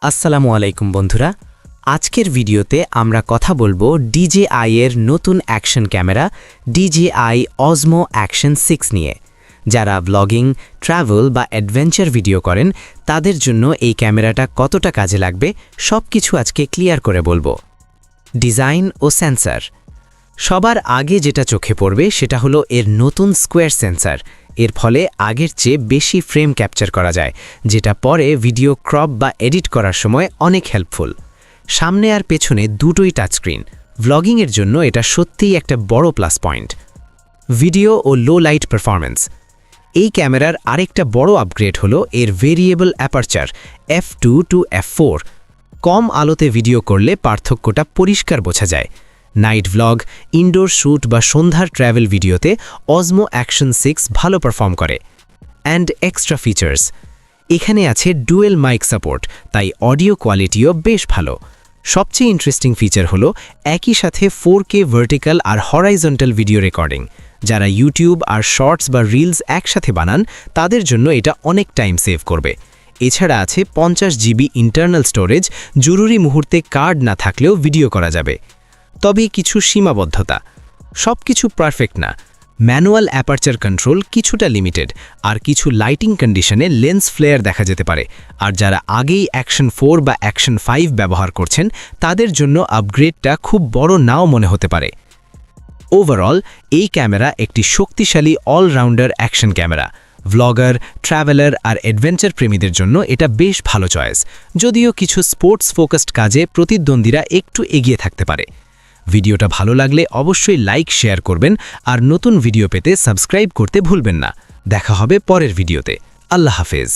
আসসালামু আলাইকুম বন্ধুরা, আজকের ভিডিওতে আমরা কথা বলবো DJI এর নতুন action camera DJI Osmo Action 6 নিয়ে। যারা ব্লগিং, ট্রাভেল বা অ্যাডভেঞ্চার ভিডিও করেন তাদের জন্য এই ক্যামেরাটা কতটা কাজে লাগবে সবকিছু আজকে ক্লিয়ার করে বলবো। ডিজাইন ও সেন্সর। সবার আগে যেটা চোখে পড়বে সেটা হলো এর নতুন স্কোয়ার সেন্সর। এর ফলে আগের চেয়ে বেশি ফ্রেম ক্যাপচার করা যায়, যেটা পরে ভিডিও ক্রপ বা এডিট করার সময় অনেক হেল্পফুল। সামনে আর পেছনে দুটোই টাচস্ক্রিন। ভ্লগিংয়ের জন্য এটা সত্যিই একটা বড় প্লাস পয়েন্ট। ভিডিও ও লো লাইট পারফরম্যান্স। এই ক্যামেরার আরেকটা বড় আপগ্রেড হলো এর variable aperture f2 to f4। কম আলোতে ভিডিও করলে পার্থক্যটা পরিষ্কার বোঝা যায়। নাইট ভ্লগ, ইনডোর শ্যুট বা সন্ধ্যার ট্র্যাভেল ভিডিওতে Osmo Action 6 ভালো পারফর্ম করে। And extra features. এখানে আছে ডুয়েল মাইক সাপোর্ট, তাই অডিও কোয়ালিটিও বেশ ভালো। সবচেয়ে ইন্টারেস্টিং ফিচার হলো একই সাথে 4K ভার্টিক্যাল আর হরাইজন্টাল ভিডিও রেকর্ডিং। যারা ইউটিউব আর শর্টস বা রিলস একসাথে বানান তাদের জন্য এটা অনেক টাইম সেভ করবে। এছাড়া আছে 50 GB ইন্টারনাল স্টোরেজ, জরুরি মুহূর্তে কার্ড না থাকলেও ভিডিও করা যাবে। তবে কিছু সীমাবদ্ধতা, সব কিছু পারফেক্ট না। ম্যানুয়াল অ্যাপারচার কন্ট্রোল কিছুটা লিমিটেড, আর কিছু লাইটিং কন্ডিশনে লেন্স ফ্লেয়ার দেখা যেতে পারে। আর যারা আগেই অ্যাকশন 4 বা অ্যাকশন 5 ব্যবহার করছেন তাদের জন্য আপগ্রেডটা খুব বড় নাও মনে হতে পারে। ওভারঅল এই ক্যামেরা একটি শক্তিশালী allrounder action camera. Vlogger, traveller আর অ্যাডভেঞ্চার প্রেমীদের জন্য এটা বেশ ভালো চয়েস, যদিও কিছু স্পোর্টস ফোকাসড কাজে প্রতিদ্বন্দ্বীরা একটু এগিয়ে থাকতে পারে। ভিডিওটা ভালো লাগলে অবশ্যই লাইক, শেয়ার করবেন আর নতুন ভিডিও পেতে সাবস্ক্রাইব করতে ভুলবেন না। দেখা হবে পরের ভিডিওতে। আল্লাহ হাফেজ।